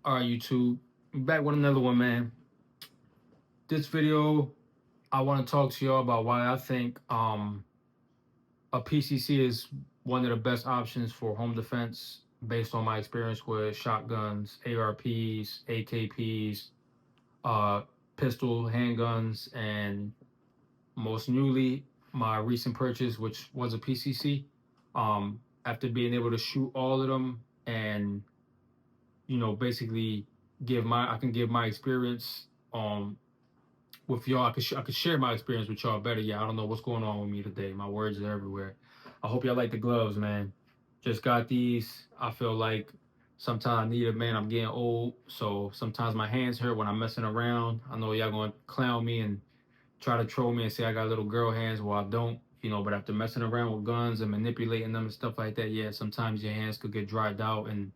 All right, YouTube, I'm back with another one, man. This video, I want to talk to y'all about why I think a PCC is one of the best options for home defense based on my experience with shotguns, ARPs, AKPs, uh, pistol handguns, and most newly my recent purchase, which was a PCC. After being able to shoot all of them and basically I can give my experience with y'all. I could share my experience with y'all better. Yeah, I don't know what's going on with me today. My words are everywhere. I hope y'all like the gloves, man. Just got these. I feel like sometimes I need it, man. I'm getting old, so sometimes my hands hurt when I'm messing around. I know y'all gonna clown me and try to troll me and say I got little girl hands. Well, I don't. But after messing around with guns and manipulating them and stuff like that, yeah, sometimes your hands could get dried out, and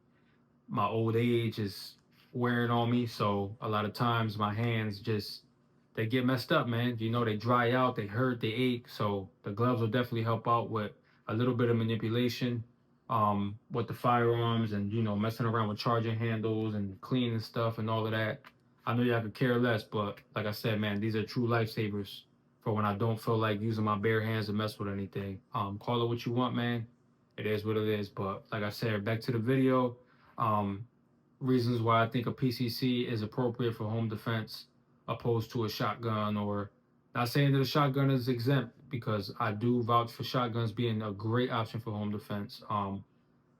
my old age is wearing on me. So a lot of times my hands just they get messed up, man. They dry out, they hurt, they ache. So the gloves will definitely help out with a little bit of manipulation with the firearms and messing around with charging handles and cleaning stuff and all of that. I know y'all could care less, but like I said, man, these are true lifesavers for when I don't feel like using my bare hands to mess with anything. Call it what you want, man. It is what it is. But like I said, back to the video. Um, Reasons why I think a PCC is appropriate for home defense opposed to a shotgun, or not saying that a shotgun is exempt, because I do vouch for shotguns being a great option for home defense.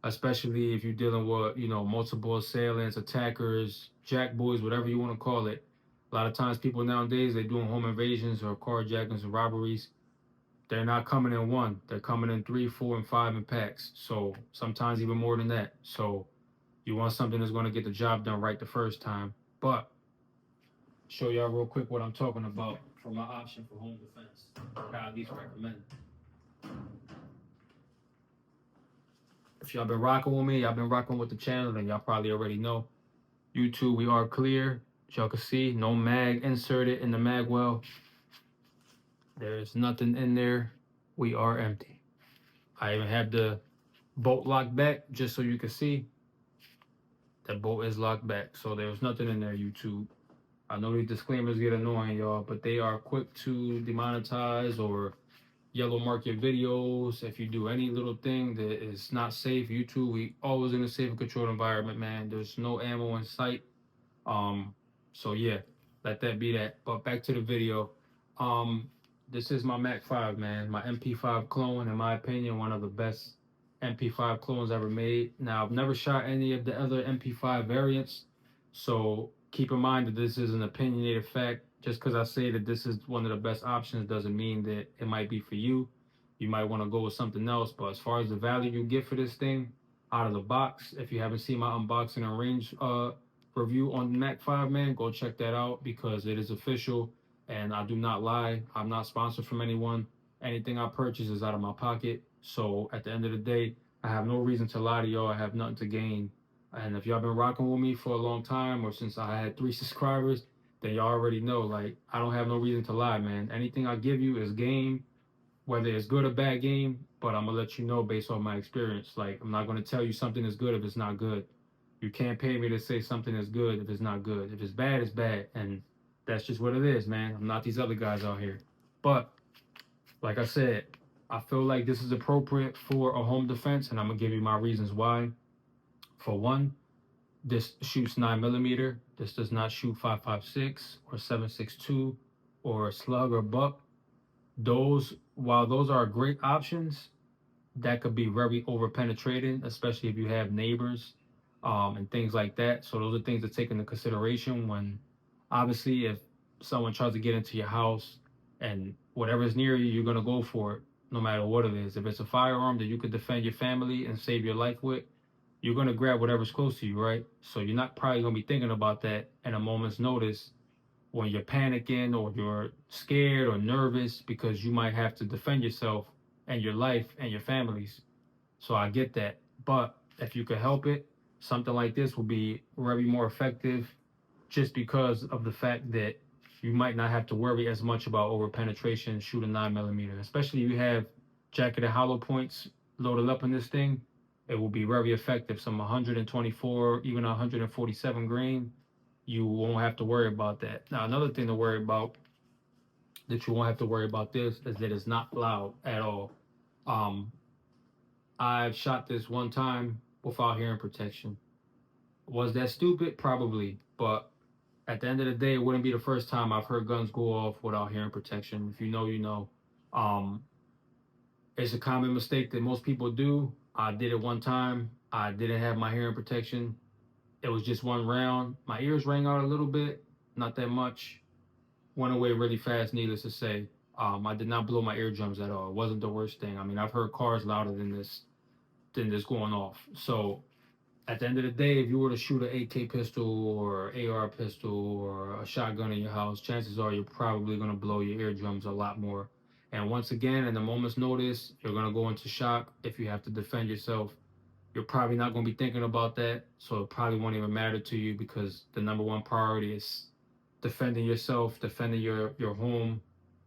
Especially if you're dealing with, multiple assailants, attackers, jack boys, whatever you want to call it. A lot of times people nowadays, they're doing home invasions or carjackings and robberies. They're not coming in one. They're coming in three, four, and five in packs. So sometimes even more than that. So you want something that's going to get the job done right the first time. But show y'all real quick what I'm talking about for my option for home defense. I at least recommend. If y'all been rocking with me, y'all been rocking with the channel, then y'all probably already know. YouTube, we are clear. As y'all can see, no mag inserted in the mag well. There's nothing in there. We are empty. I even have the bolt locked back just so you can see. That bolt is locked back. So there's nothing in there, YouTube. I know these disclaimers get annoying, y'all, but they are quick to demonetize or yellow mark your videos. If you do any little thing that is not safe, YouTube, we always in a safe and controlled environment, man. There's no ammo in sight. So yeah, let that be that. But back to the video. This is my MR.HUNNIDROUNDS, man. My MP5 clone, in my opinion, one of the best MP5 clones ever made. Now, I've never shot any of the other MP5 variants, so keep in mind that this is an opinionated fact. Just because I say that this is one of the best options doesn't mean that it might be for you. You might want to go with something else. But as far as the value you get for this thing out of the box, if you haven't seen my unboxing and range review on the MR.HUNNIDROUNDS, man, go check that out because it is official. And I do not lie. I'm not sponsored from anyone. Anything I purchase is out of my pocket. So at the end of the day, I have no reason to lie to y'all. I have nothing to gain. And if y'all been rocking with me for a long time, or since I had 3 subscribers, then y'all already know, like, I don't have no reason to lie, man. Anything I give you is game, whether it's good or bad game, but I'm gonna let you know based on my experience. Like, I'm not gonna tell you something is good if it's not good. You can't pay me to say something is good if it's not good. If it's bad, it's bad. And that's just what it is, man. I'm not these other guys out here. But like I said, I feel like this is appropriate for a home defense, and I'm gonna give you my reasons why. For one, this shoots 9mm. This does not shoot 5.56 or 7.62 or slug or buck. While those are great options, that could be very over penetrating, especially if you have neighbors and things like that. So those are things to take into consideration when, obviously, if someone tries to get into your house and whatever's near you, you're gonna go for it, no matter what it is. If it's a firearm that you could defend your family and save your life with, you're gonna grab whatever's close to you, right? So you're not probably gonna be thinking about that in a moment's notice when you're panicking or you're scared or nervous because you might have to defend yourself and your life and your families. So I get that. But if you could help it, something like this will be very more effective just because of the fact that you might not have to worry as much about over penetration shooting 9mm, especially if you have jacketed hollow points loaded up in this thing. it will be very effective. Some 124, even 147 grain, you won't have to worry about that. Now, another thing to worry about that you won't have to worry about this is that it's not loud at all. Um, I've shot this one time without hearing protection. Was that stupid? Probably, but at the end of the day, it wouldn't be the first time I've heard guns go off without hearing protection. If you know, you know. Um, it's a common mistake that most people do. I did it one time. I didn't have my hearing protection. It was just one round. My ears rang out a little bit, not that much. Went away really fast, needless to say. I did not blow my eardrums at all. It wasn't the worst thing. I mean, I've heard cars louder than this going off. So at the end of the day, if you were to shoot an AK pistol or AR pistol or a shotgun in your house, chances are you're probably going to blow your eardrums a lot more. And once again, in a moment's notice, you're going to go into shock if you have to defend yourself. You're probably not going to be thinking about that, so it probably won't even matter to you because the number one priority is defending yourself, defending your home,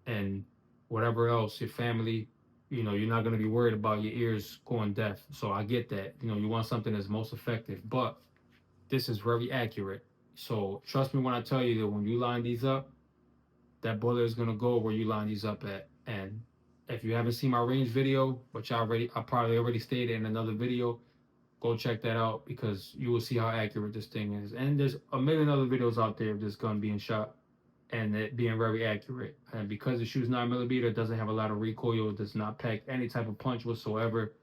and whatever else, your family. You know, you're not going to be worried about your ears going deaf. So I get that. You know, you want something that's most effective, but this is very accurate. So trust me when I tell you that when you line these up, that bullet is going to go where you line these up at. And if you haven't seen my range video, which I probably already stated in another video, go check that out because you will see how accurate this thing is. And there's a million other videos out there of this gun being shot and it being very accurate. And because it shoots 9mm, it doesn't have a lot of recoil, it does not pack any type of punch whatsoever.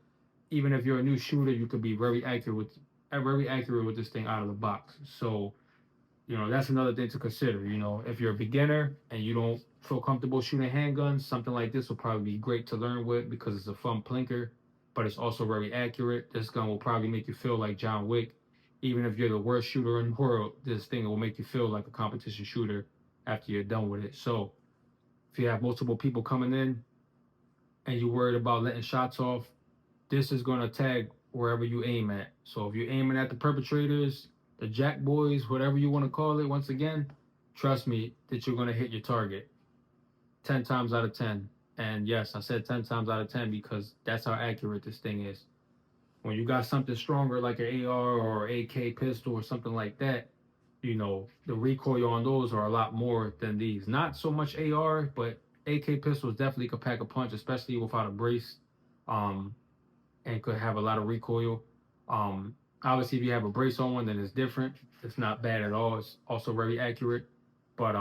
Even if you're a new shooter, you could be very accurate with this thing out of the box. So, you know, that's another thing to consider. You know, if you're a beginner and you don't feel comfortable shooting handguns, something like this will probably be great to learn with because it's a fun plinker, but it's also very accurate. This gun will probably make you feel like John Wick. Even if you're the worst shooter in the world, this thing will make you feel like a competition shooter after you're done with it. So if you have multiple people coming in and you're worried about letting shots off, this is going to tag wherever you aim at. So if you're aiming at the perpetrators, the jack boys, whatever you want to call it, once again, trust me that you're going to hit your target 10 times out of 10. And yes, I said 10 times out of 10 because that's how accurate this thing is. When you got something stronger like an AR or AK pistol or something like that, you know, the recoil on those are a lot more than these. Not so much AR, but AK pistols definitely could pack a punch, especially without a brace, and could have a lot of recoil. Obviously, if you have a brace on one, then it's different. It's not bad at all. It's also very accurate. But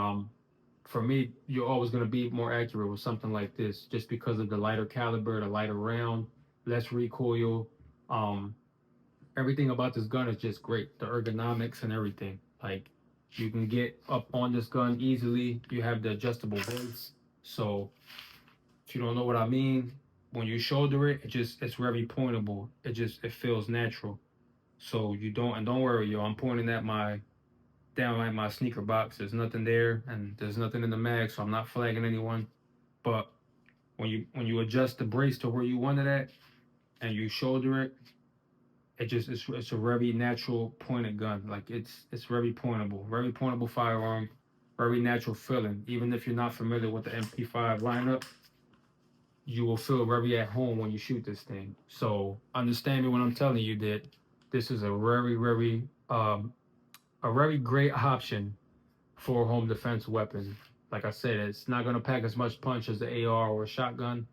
for me, you're always going to be more accurate with something like this just because of the lighter caliber, the lighter round, less recoil. Um, Everything about this gun is just great. The ergonomics and everything. Like, you can get up on this gun easily. You have the adjustable base. So if you don't know what I mean, when you shoulder it, it's very pointable. It feels natural. So you don't worry, yo. I'm pointing at my down at my sneaker box. There's nothing there, and there's nothing in the mag, so I'm not flagging anyone. But when you adjust the brace to where you want it at, and you shoulder it, it's a very natural pointed gun. Like it's very pointable firearm, very natural feeling. Even if you're not familiar with the MP5 lineup, you will feel very at home when you shoot this thing. So understand me when I'm telling you that this is a very great option for a home defense weapon. Like I said, it's not going to pack as much punch as the AR or a shotgun,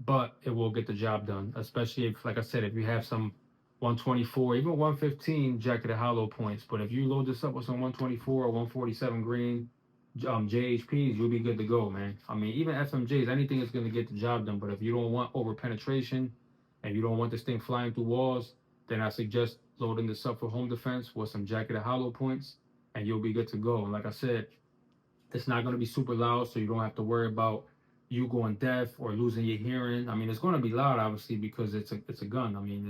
but it will get the job done. Especially if, like I said, if you have some 124, even 115 jacketed hollow points. But if you load this up with some 124 or 147 grain JHPs, you'll be good to go, man. I mean, even FMJs, anything is going to get the job done. But if you don't want over penetration and you don't want this thing flying through walls, then I suggest loading this up for home defense with some jacketed hollow points, and you'll be good to go. And like I said, it's not going to be super loud, so you don't have to worry about you going deaf or losing your hearing. I mean, it's going to be loud, obviously, because it's a gun. I mean,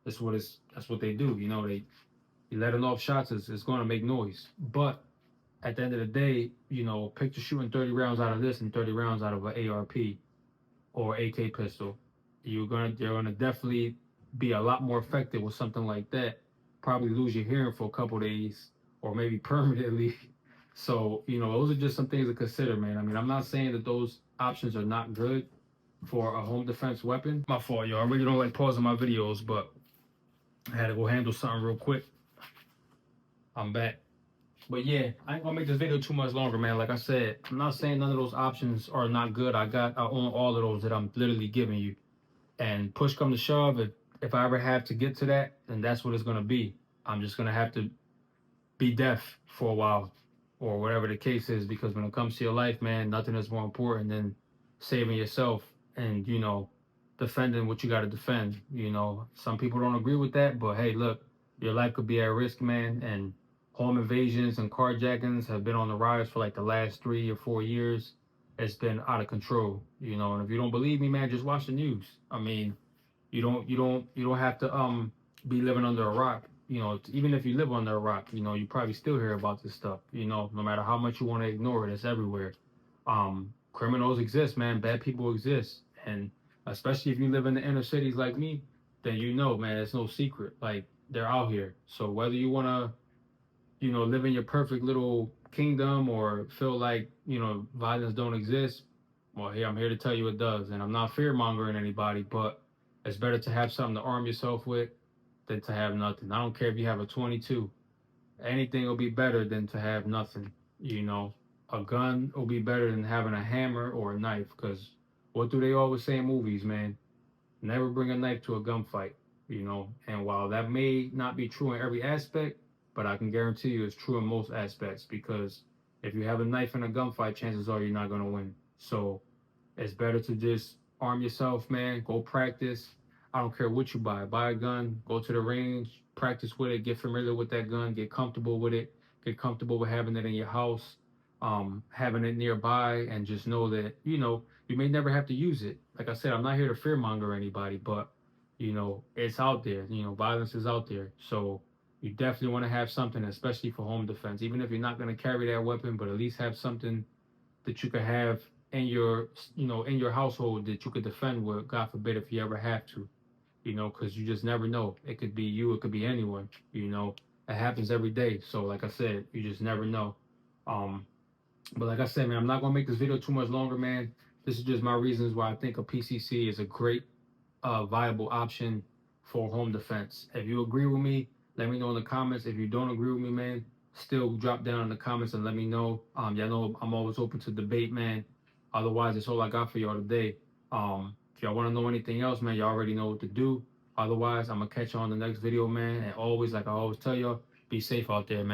that's what they do. You know, you letting off shots is going to make noise, but at the end of the day, you know, picture shooting 30 rounds out of this and 30 rounds out of an ARP or AK pistol. You're gonna definitely be a lot more effective with something like that. Probably lose your hearing for a couple days or maybe permanently. So, you know, those are just some things to consider, man. I mean, I'm not saying that those options are not good for a home defense weapon. My fault, yo. I really don't like pausing my videos, but I had to go handle something real quick. I'm back. But yeah, I ain't gonna make this video too much longer, man. Like I said, I'm not saying none of those options are not good. I own all of those that I'm literally giving you. And push come to shove, if I ever have to get to that, then that's what it's gonna be. I'm just gonna have to be deaf for a while, or whatever the case is, because when it comes to your life, man, nothing is more important than saving yourself and defending what you got to defend. Some people don't agree with that, but hey, look, your life could be at risk, man, and home invasions and carjackings have been on the rise for like the last 3 or 4 years. It's been out of control, and if you don't believe me, man, just watch the news. I mean, you don't have to be living under a rock. Even if you live under a rock, you probably still hear about this stuff. No matter how much you want to ignore it, it's everywhere. Criminals exist, man. Bad people exist, and especially if you live in the inner cities like me, then man, it's no secret. Like, they're out here. So whether you wanna, live in your perfect little kingdom or feel like violence don't exist, well, here I'm here to tell you it does, and I'm not fear mongering anybody, but it's better to have something to arm yourself with than to have nothing. I don't care if you have a 22. Anything will be better than to have nothing. You know, a gun will be better than having a hammer or a knife. Because what do they always say in movies, man? Never bring a knife to a gunfight. And while that may not be true in every aspect, but I can guarantee you it's true in most aspects. Because if you have a knife in a gunfight, chances are you're not going to win. So it's better to just arm yourself, man. Go practice. I don't care what you buy. Buy a gun, go to the range, practice with it, get familiar with that gun, get comfortable with it, get comfortable with having it in your house, having it nearby, and just know that, you may never have to use it. Like I said, I'm not here to fearmonger anybody, but, it's out there. Violence is out there. So you definitely want to have something, especially for home defense. Even if you're not going to carry that weapon, but at least have something that you could have in your household that you could defend with, God forbid, if you ever have to, because you just never know. It could be you, it could be anyone. It happens every day. So like I said, you just never know. um but like I said, man, I'm not gonna make this video too much longer, man. This is just my reasons why I think a PCC is a great viable option for home defense. If you agree with me, let me know in the comments. If you don't agree with me, man, still drop down in the comments and let me know. Y'all know I'm always open to debate, man. Otherwise, that's all I got for y'all today. If y'all want to know anything else, man, y'all already know what to do. Otherwise, I'm gonna catch you on the next video, man. And always, like I always tell y'all, be safe out there, man.